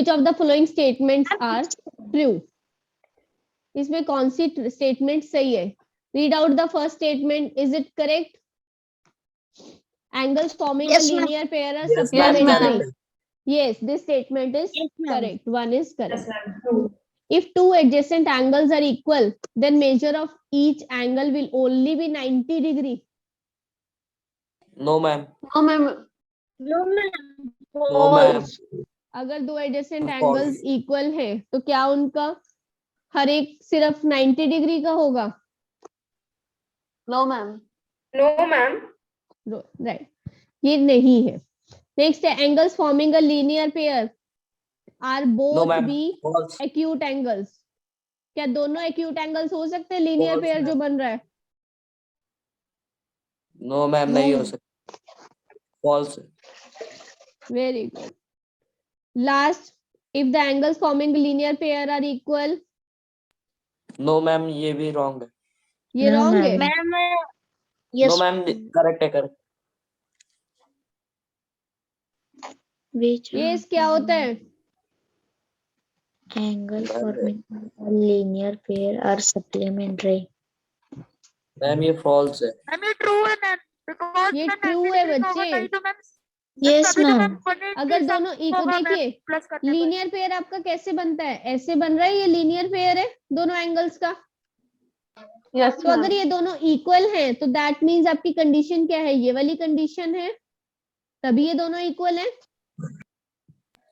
Which of the following statements are true? इसमें कौन सी स्टेटमेंट सही है? Read out the first statement. Is it correct? Angles forming a linear pair are supplementary. Yes, this statement is correct. One is correct. If two adjacent angles are equal, then measure of each angle will only be 90 degree. No ma'am. No ma'am. No ma'am. अगर दो adjacent angles equal है तो क्या उनका हर एक सिर्फ 90 degree का होगा? No ma'am. No ma'am. Right, ये नहीं है. नेक्स्ट है angles forming a linear pair are both be acute angles. क्या दोनों एक्यूट एंगल्स हो सकते हैं लीनियर पेयर जो बन रहा है? नो मैम, नहीं हो सकता. False. Very good. Last, if the angles forming linear pair are equal. No ma'am, ये भी रॉन्ग है. ये रॉन्ग है? मैम नो मैम, करेक्ट है, करेक्ट. यस, क्या होता है? Angle forming a linear pair are supplementary. Ma'am ये फॉल्स है. मैम ये ट्रू है मैम, बिकॉज़ ये true है बच्चे. तो मैम Yes ma'am. अगर दोनों इक्वल, देखिए लीनियर पेयर आपका कैसे बनता है? ऐसे बन रहा है, ये लीनियर पेयर है दोनों एंगल्स का. Yes तो अगर ये दोनों इक्वल हैं तो दैट मींस आपकी कंडीशन क्या है? ये वाली कंडीशन है, तभी ये दोनों इक्वल हैं.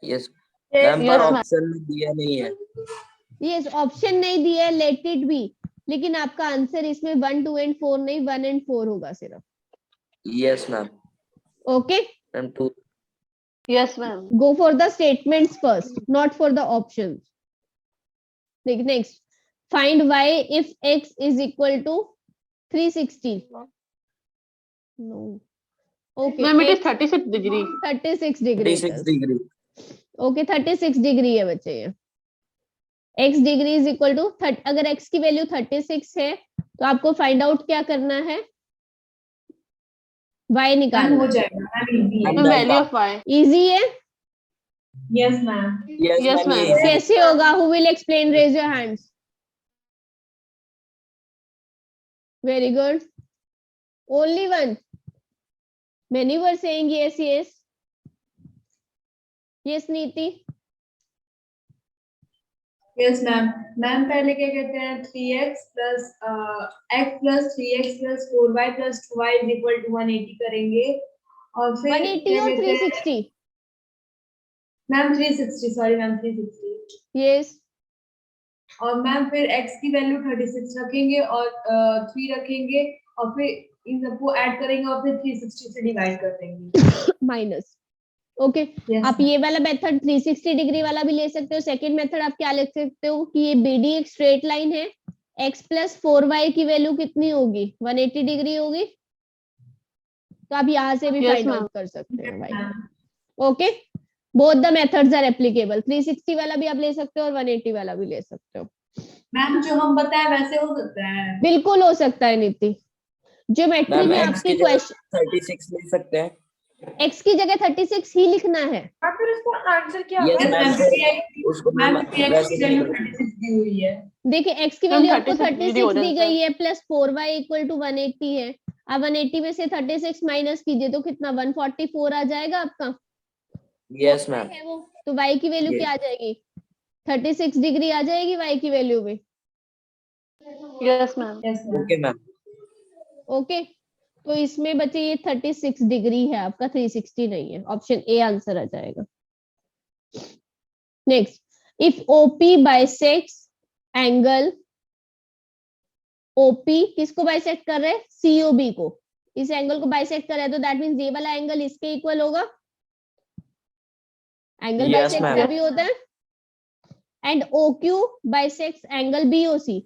यस मैम, पर ऑप्शन में दिया नहीं है. यस, ऑप्शन नहीं दिया है, लेट इट बी. लेकिन आपका आंसर इसमें 1, 2 एंड 4 नहीं, 1 एंड 4 होगा सिर्फ. Yes ma'am. Okay, ma'am 2. Yes ma'am. go for the statements first, not for the options. Next, find y if x is equal to 360. No. Okay. Ma'am, it is 36 degree. 36 degree. 36 degree. Okay, 36 degree है बच्चे. ये x degree is equal to, अगर x की value 36 है तो आपको find out क्या करना है? y निकालना हो जाएगा. Ma'am, value of y. Easy है. Yes ma'am. Yes, ma'am. कैसे होगा? Who will explain? Raise your hands. Very good. Only one. Many were saying yes, yes. Yes, Neeti. Yes ma'am. Ma'am पहले क्या कहते हैं? 3x plus x plus 3x plus 4y plus 2y is equal to 180 करेंगे. और फिर 180 और 360. Ma'am 360, sorry ma'am 360. Yes. और ma'am फिर x की वैल्यू 36 रखेंगे और 3 रखेंगे और फिर इन सबको ऐड करेंगे और फिर 360 से डिवाइड कर देंगे. माइनस. ओके, आप ये वाला मेथड 360 डिग्री वाला भी ले सकते हो. सेकंड मेथड आप क्या लिख सकते हो कि ये BD एक स्ट्रेट लाइन है, x प्लस 4y की वैल्यू कितनी होगी? 180 डिग्री होगी. तो आप यहाँ से भी फाइंड आउट कर सकते हो भाई. Okay, both the methods are applicable. 360 वाला भी आप ले सकते हो और 180 वाला भी ले सकते हो. मैम जो हम बताए वैसे हो सकता है? बिल्कुल हो सकता है नीति. ज्योमेट्री में आपके क्वेश्चन 36 ले सकते हैं. x की जगह 36 ही लिखना है. फिर उसका आंसर क्या Yes, होगा? ma'am. उसको मैम मैम 3x की वैल्यू 36 दी हुई है. देखिए x की वैल्यू आपको 36 36 हो दी जाता गई है प्लस 4y इक्वल टू 180 है. अब 180 में से 36 माइनस कीजिए तो कितना? 144 आ जाएगा आपका. Yes ma'am. है वो, तो y की वैल्यू Yes. क्या आ जाएगी? 36 डिग्री आ जाएगी y की वैल्यू भी. Yes ma'am. Yes ma'am. Okay ma'am. Okay, तो इसमें बचे ये 36 डिग्री है आपका, 360 नहीं है. ऑप्शन ए आंसर आ जाएगा. Next, if OP bisects angle, OP किसको बाइसेक्ट कर रहे हैं? COB को. इस एंगल को बाइसेक्ट कर रहे हैं तो दैट मींस ये वाला एंगल इसके इक्वल होगा. Angle Yes, bisect ma'am. तभी होता है. And OQ bisects angle BOC.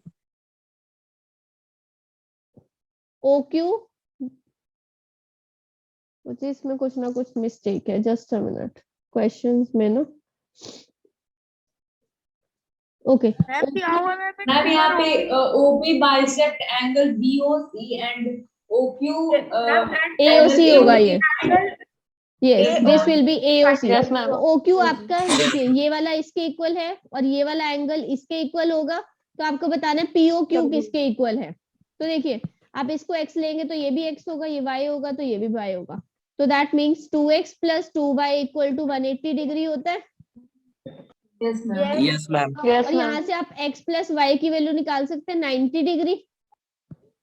OQ, मुझे इसमें कुछ ना कुछ मिस्टेक है. जस्ट अ मिनट, क्वेश्चंस में ना. ओके, मैम यहाँ पे OP bisect angle BOC and OQ AOC होगा ये. Yes this will be AOC। Yes, ma'am. तो OQ आपका ये वाला इसके इक्वल है और ये वाला एंगल इसके इक्वल होगा, तो आपको बताना है POQ किसके इक्वल है। तो देखिए आप इसको x लेंगे तो ये भी x होगा, ये y होगा तो ये भी y होगा, तो that means 2x + 2y = 180 degree होता है। Yes ma'am. Yes ma'am. Yes, और यहाँ ma'am. से आप x + y की वैल्यू निकाल सकते हैं 90 डिग्री।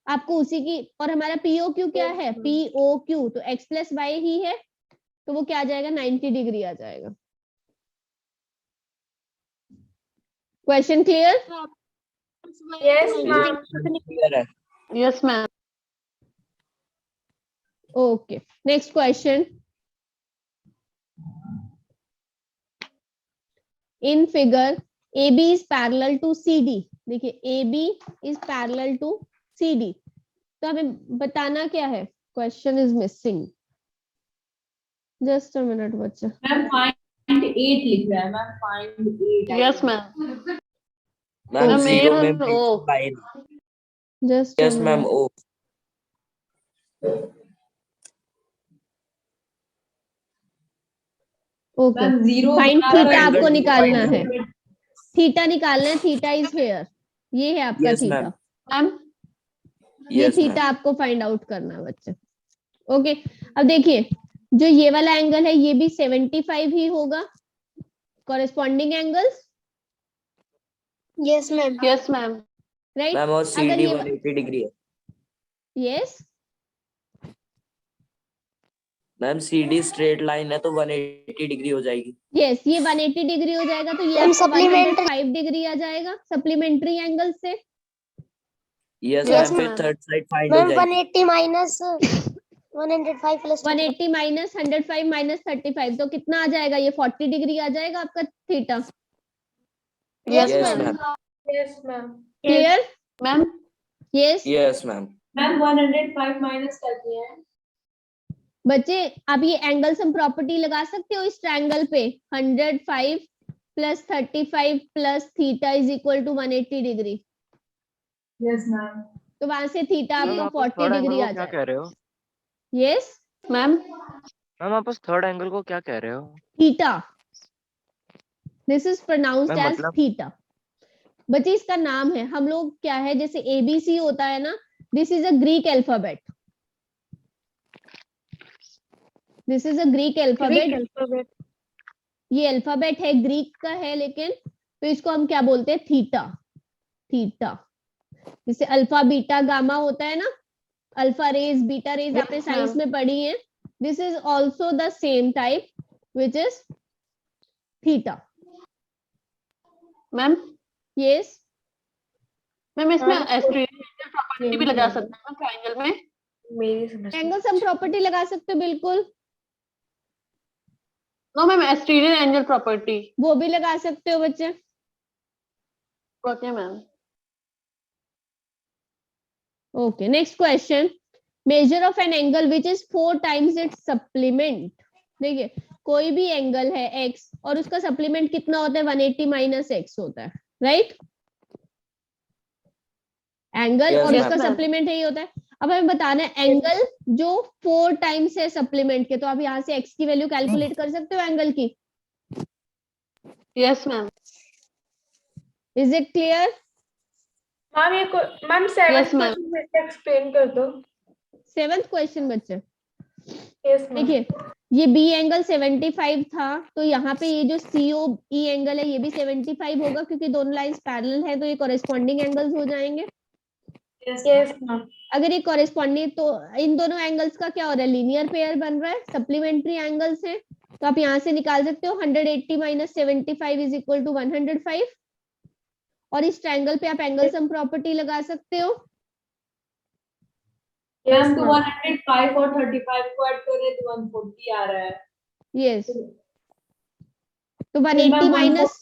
आपको उसी की, और हमारा POQ क्या है, POQ तो x + y ही है, तो वो क्या आ जाएगा, 90 डिग्री आ जाएगा। Question clear? Yes ma'am. Clear है। Yes, ma'am. Okay next question. In figure AB is parallel to CD। देखिए AB is parallel to CD, तो हमें बताना क्या है, question is missing. Just a minute बच्चा। मैम फाइंड 8 लिख रहा है ma'am, find 8। Yes, ma'am. Ma'am ma'am, 0 में A और O. Line. Just yes ma'am O. Okay ma'am 0 find ma'am, theta angle आपको निकालना divided है, थीटा निकालना है, थीटा इज हेयर, ये है आपका Yes, थीटा। ma'am. Ma'am. ये यस थीटा आपको फाइंड आउट करना है बच्चे। ओके अब देखिए जो ये वाला एंगल है ये भी 75 ही होगा, corresponding angles, Yes, ma'am. Yes, ma'am. Right. Ma'am और अगर CD ये 180 डिग्री है। Yes ma'am CD straight line है तो 180 डिग्री हो जाएगी। यस ये 180 डिग्री हो जाएगा, तो ये Ma'am, आपका supplementary- 105 डिग्री आ जाएगा सप्लीमेंट्री एंगल से। यस Yes, मैम फिर ma'am. थर्ड साइड फाइंड हो Ma'am, जाएगी। 180 minus 105 plus 35. 180 माइनस 105 माइनस 35 तो कितना आ जाएगा, ये 40 डिग्री आ जाएगा आपका theta. Yes, yes ma'am. Ma'am. Yes ma'am. Clear? Ma'am. Yes yes ma'am. Ma'am 105 minus करते हैं। बच्चे आप ये एंगल सम प्रॉपर्टी लगा सकते हो इस ट्रायंगल पे, 105 + 35 + थीटा = 180 डिग्री, यस मैम। तो वहां से थीटा आपका 40 डिग्री आ क्या जाएगा। कह रहे हो यस Ma'am. मैम? आप उस थर्ड एंगल को क्या कह रहे हो? Theta, this is pronounced ma'am as मतलब थीटा। बच्चे इसका नाम है, हम लोग क्या है जैसे ABC होता है ना, this is a Greek alphabet, this is a Greek alphabet, ये अल्फाबेट है ग्रीक का है, लेकिन तो इसको हम क्या बोलते हैं, थीटा। थीटा जैसे अल्फा बीटा गामा होता है ना, alpha raise beta raise Yes, आपने साइंस ma'am. में पढ़ी है, this is also the same type which is theta. Ma'am. Yes Ma'am, इसमें एस्ट्रोनॉमिकल प्रॉपर्टी भी लगा सकते हैं ट्रायंगल में। मेरी समझ एंगल सम प्रॉपर्टी लगा सकते हो बिल्कुल, no ma'am, astronomical angle property. वो भी लगा सकते हो बच्चे। Okay ma'am. Okay next question, measure of an angle which is 4 times it's supplement. देखिए कोई भी एंगल है x और उसका सप्लीमेंट कितना होता है, 180 माइनस x होता है, राइट। एंगल Yes, और ma'am. उसका Yes, ma'am. सप्लीमेंट यही होता है। अब हमें बताना है एंगल जो 4 times है सप्लीमेंट के, तो आप यहाँ से x की वैल्यू कैलकुलेट कर सकते हो एंगल की। Yes ma'am. Is it clear? Ma'am ये ma'am 7th Yes, ma'am. Question explain कर दो। 7th क्वेश्चन बच्चे, यस मैम। देखिए ये बी एंगल 75 था, तो यहाँ पे ये जो COE एंगल है ये भी 75 होगा, क्योंकि दोनों लाइंस पैरेलल है, तो ये कॉरेस्पॉन्डिंग एंगल्स हो जाएंगे। Yes ma'am. अगर ये कॉरेस्पॉन्डिंग, तो इन दोनों एंगल्स का क्या हो रहा है, लीनियर पेयर बन रहा है, सप्लीमेंट्री एंगल्स है, तो आप यहाँ से निकाल सकते हो 180 माइनस 75 = 105, और इस ट्रायंगल पे आप एंगल सम प्रॉपर्टी लगा सकते हो। यस तो 105 और 35 को ऐड करें तो 140 आ रहा है। यस तो फिर 180 मैं माइनस,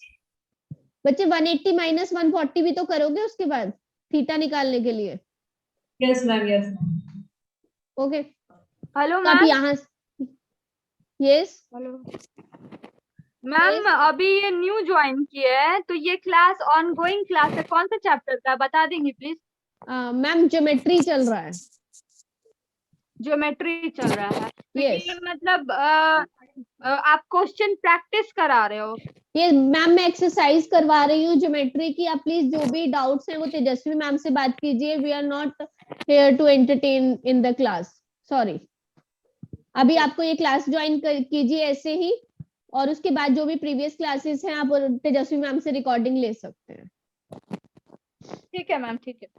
बच्चे 180 माइनस 140 भी तो करोगे उसके बाद थीटा निकालने के लिए। Yes ma'am. Yes ma'am. Okay hello तो आप मैम। यहाँ, यस मैम अभी ये न्यू ज्वाइन किया है, तो ये क्लास ऑनगोइंग क्लास है, कौन सा चैप्टर का बता देंगी प्लीज? मैम ज्योमेट्री चल रहा है। ज्योमेट्री चल रहा है, तो Yes. ये मतलब आप क्वेश्चन प्रैक्टिस करा रहे हो? ये मैम मैं एक्सरसाइज करवा रही हूँ ज्योमेट्री की। आप प्लीज जो भी डाउट्स हैं वो तेजस्वी मैम से बात कीजिए। We are not here to entertain in the class, sorry. अभी आपको ये क्लास ज्वाइन कीजिए ऐसे ही, और उसके बाद जो भी प्रीवियस क्लासेस हैं आप तेजस्वी मैम से रिकॉर्डिंग ले सकते हैं। ठीक है मैम, ठीक है।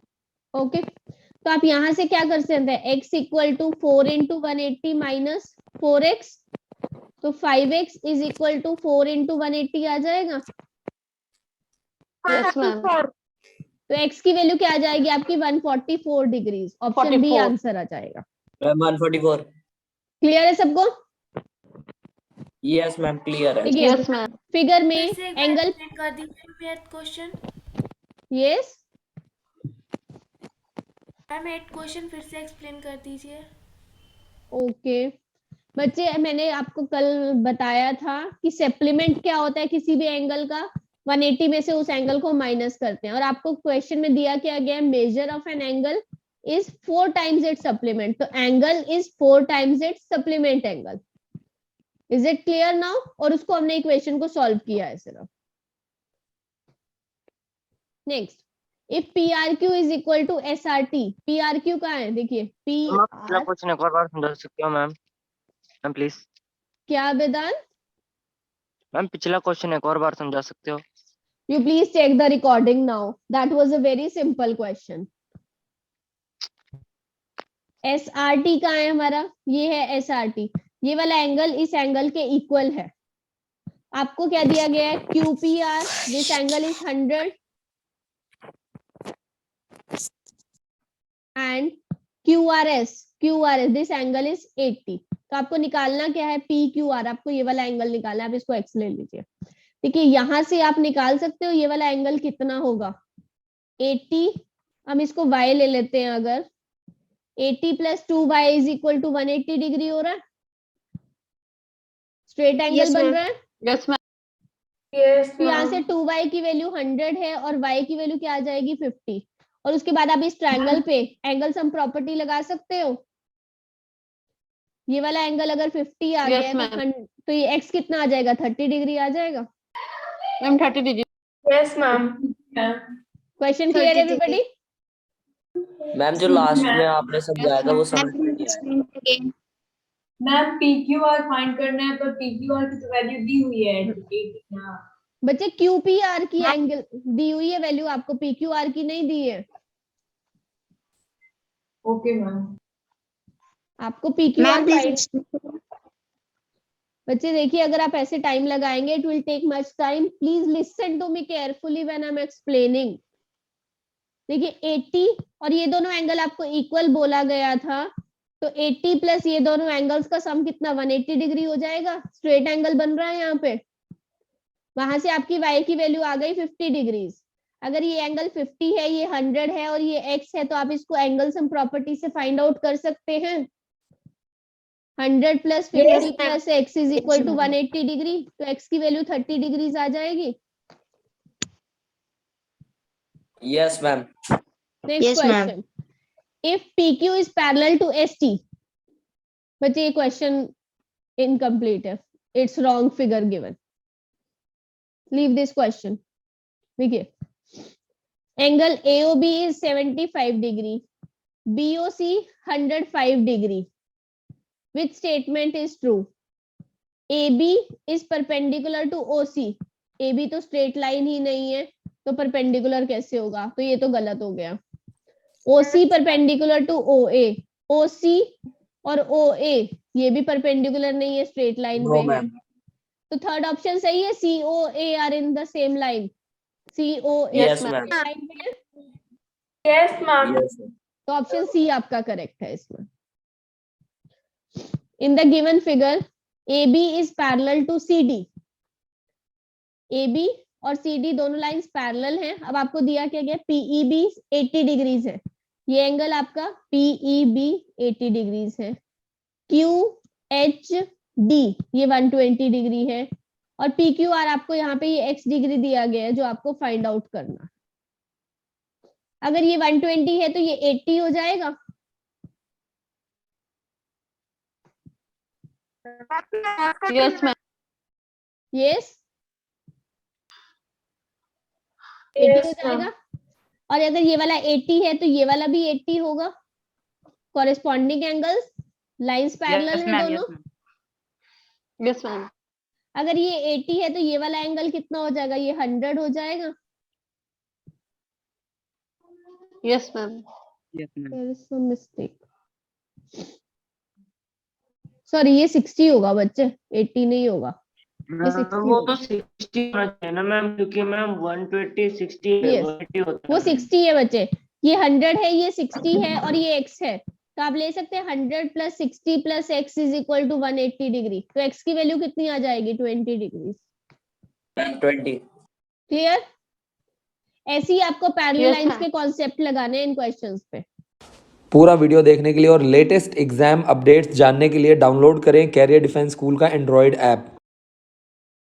ओके, तो आप यहाँ से क्या कर सकते हैं, x equal to 4 into 180 minus 4x, तो 5x is equal to 4 into 180 आ जाएगा। Yes ma'am. तो x की वैल्यू क्या आ जाएगी आपकी 144 डिग्रीज। ऑप्शन बी 44 आंसर आ जाएगा। मैम 144। क्लियर है सबको? यस मैम क्लियर है। देखिए यस मैम। फिगर में फिर से एक बार एंगल, explain कर दीजिए क्वेश्चन। यस मैम 8 क्वेश्चन फिर से एक्सप्लेन कर दीजिए। ओके बच्चे, मैंने आपको कल बताया था कि सप्लीमेंट क्या होता है किसी भी एंगल का। 180 में से उस एंगल को माइनस करते हैं, और आपको क्वेश्चन में दिया क्या गया, measure of an angle is 4 times its supplement. तो angle is 4 times its supplement angle. Is it clear now? और उसको हमने इक्वेशन को सॉल्व किया है सिर्फ। Next, if PRQ is equal to SRT, PRQ कहाँ है, देखिए मैम आप पिछला PR, क्वेश्चन एक और बार समझा सकते हो मैम? Ma'am please. क्या वेदांत? मैम पिछला क्वेश्चन एक और बार समझा सकते हो? You please check the recording now. That was a very simple question. SRT कहाँ है हमारा, ये है SRT। ये वाला एंगल इस एंगल के इक्वल है। आपको क्या दिया गया है, QPR, this angle is 100 and QRS, this angle is 80। तो आपको निकालना क्या है, PQR, आपको ये वाला एंगल निकालना है। आप इसको X ले लीजिए। देखिए यहां से आप निकाल सकते हो ये वाला एंगल कितना होगा, 80। हम इसको y ले लेते हैं, अगर 80 plus 2y is equal to 180 degree हो रहा है, स्ट्रेट एंगल Yes, बन ma'am. रहा है। Yes ma'am. यस तो यहाँ से 2y की वैल्यू 100 है और y की वैल्यू क्या आ जाएगी 50। और उसके बाद आप इस ट्रायंगल पे एंगल सम प्रॉपर्टी लगा सकते हो। ये वाला एंगल अगर 50 आ Yes, गया ma'am. तो ये x कितना आ जाएगा, 30 डिग्री आ जाएगा। मैम 30 दीजिए। Yes ma'am. Question clear 30 everybody? Ma'am जो लास्ट में आपने समझाया था वो समझ में नहीं आया। मैम PQR फाइंड करना है, पर PQR की तो वैल्यू दी हुई है 80। बच्चे QPR की एंगल दी हुई है वैल्यू, आपको PQR की नहीं दी है। Okay ma'am. आपको PQR फाइंड, बच्चे देखिए अगर आप ऐसे टाइम लगाएंगे it will take much time. Please listen to me carefully when I am explaining. देखिए 80 और ये दोनों एंगल आपको इक्वल बोला गया था, तो 80 प्लस ये दोनों एंगल्स का सम कितना 180 डिग्री हो जाएगा। स्ट्रेट एंगल बन रहा है यहाँ पे। वहां से आपकी y की वैल्यू आ गई 50 डिग्रीज। अगर ये एंगल 50 है, ये 100 है और ये x है, तो आप इसको एंगल सम प्रॉपर्टी से फाइंड आउट कर सकते हैं। 100 plus 50 plus x is equal to 180 degree, तो x की वैल्यू 30 डिग्रीज आ जाएगी। Yes ma'am. Next Yes, ma'am. Question, if PQ is parallel to ST। बच्चे ये क्वेश्चन इनकम्प्लीट है, it's wrong figure given, leave this question. देखिए angle AOB is 75 degree, BOC 105 degree. Which statement is true? AB is perpendicular to OC. AB तो straight line ही नहीं है, तो perpendicular कैसे होगा, तो ये तो गलत हो गया। OC perpendicular to OA, OC और OA ये भी परपेंडिकुलर नहीं है, स्ट्रेट लाइन नो पे है। मैम। तो थर्ड ऑप्शन सही है, COA are in the same line. COA yes ma'am. Ma'am. Line पे है, यस मैम। यस तो ऑप्शन सी आपका करेक्ट है इसमें। In the given figure, AB is parallel to CD. AB और CD दोनों लाइंस पैरेलल हैं। अब आपको दिया क्या गया, PEB 80 डिग्रीज है। ये एंगल आपका PEB 80 डिग्रीज है। QHD ये 120 डिग्री है। और PQR आपको यहाँ पे ये x डिग्री दिया गया है जो आपको फाइंड आउट करना। अगर ये 120 है तो ये 80 हो जाएगा। Yes ma'am. यस 80 हो जाएगा। और अगर ये वाला 80 है तो ये वाला भी 80 होगा। कॉरेस्पॉन्डिंग एंगल्स लाइंस पैरेलल है दोनों। Yes ma'am. अगर ये 80 है तो ये वाला एंगल कितना हो जाएगा? ये 100 हो जाएगा। Yes ma'am. There is some mistake. Sorry ये 60 होगा बच्चे, 80 नहीं होगा। ये 60 वो होगा। तो 60 होना चाहिए ना मैम, क्योंकि मैम 120 60 है, Yes. 180 होता वो है। 60 है बच्चे। ये 100 है, ये 60 है और ये x है। तो आप ले सकते हैं 100 plus 60 plus x is equal to 180 degree. तो x की वैल्यू कितनी आ जाएगी? 20 डिग्री। 20। क्लियर? ऐसे ही आपको पैरेलल Yes, लाइंस ma'am. के कॉन्सेप्ट लगाने हैं इन क्वेश्चंस पे। पूरा वीडियो देखने के लिए और लेटेस्ट एग्जाम अपडेट्स जानने के लिए डाउनलोड करें कैरियर डिफेंस स्कूल का एंड्रॉयड ऐप।